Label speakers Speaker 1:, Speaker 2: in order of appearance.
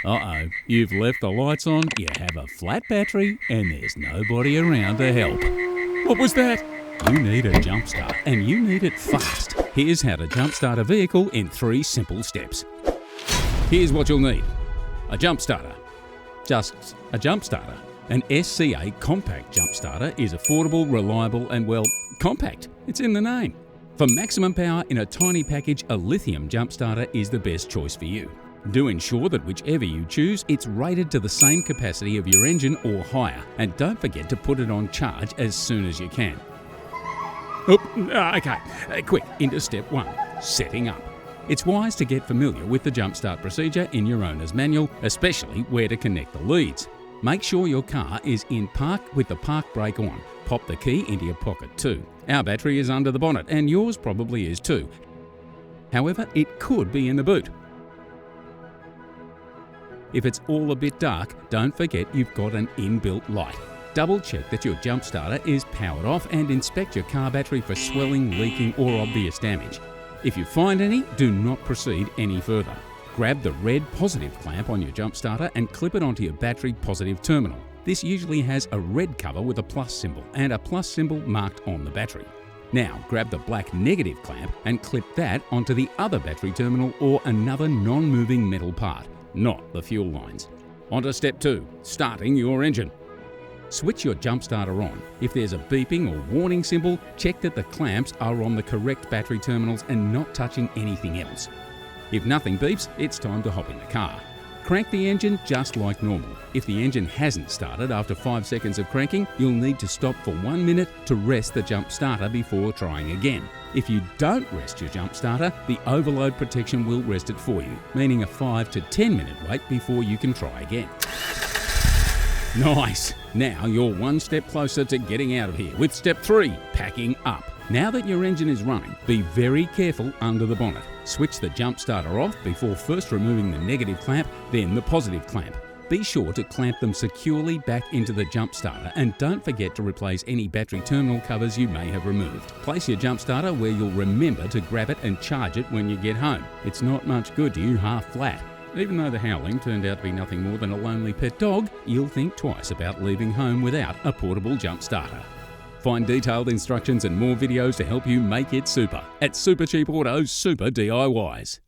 Speaker 1: Uh-oh, you've left the lights on, you have a flat battery, and there's nobody around to help. What was that? You need a jump start, and you need it fast. Here's how to jump start a vehicle in 3 simple steps. Here's what you'll need. A jump starter. Just a jump starter. An SCA compact jump starter is affordable, reliable, and, well, compact. It's in the name. For maximum power in a tiny package, a Lithium jump starter is the best choice for you. Do ensure that whichever you choose, it's rated to the same capacity of your engine or higher, and don't forget to put it on charge as soon as you can. Quick, into step 1, setting up. It's wise to get familiar with the jump start procedure in your owner's manual, especially where to connect the leads. Make sure your car is in park with the park brake on. Pop the key into your pocket too. Our battery is under the bonnet, and yours probably is too. However, it could be in the boot. If it's all a bit dark, don't forget you've got an inbuilt light. Double check that your jump starter is powered off and inspect your car battery for swelling, leaking or obvious damage. If you find any, do not proceed any further. Grab the red positive clamp on your jump starter and clip it onto your battery positive terminal. This usually has a red cover with a plus symbol and a plus symbol marked on the battery. Now grab the black negative clamp and clip that onto the other battery terminal or another non-moving metal part, not the fuel lines. On to step 2, starting your engine. Switch your jump starter on. If there's a beeping or warning symbol, check that the clamps are on the correct battery terminals and not touching anything else. If nothing beeps, it's time to hop in the car. Crank the engine just like normal. If the engine hasn't started after 5 seconds of cranking, you'll need to stop for 1 minute to rest the jump starter before trying again. If you don't rest your jump starter, the overload protection will rest it for you, meaning a 5 to 10 minute wait before you can try again. Nice! Now you're 1 step closer to getting out of here with step 3, packing up. Now that your engine is running, be very careful under the bonnet. Switch the jump starter off before first removing the negative clamp, then the positive clamp. Be sure to clamp them securely back into the jump starter and don't forget to replace any battery terminal covers you may have removed. Place your jump starter where you'll remember to grab it and charge it when you get home. It's not much good to you half flat. Even though the howling turned out to be nothing more than a lonely pet dog, you'll think twice about leaving home without a portable jump starter. Find detailed instructions and more videos to help you make it super at Supercheap Auto's Super DIYs.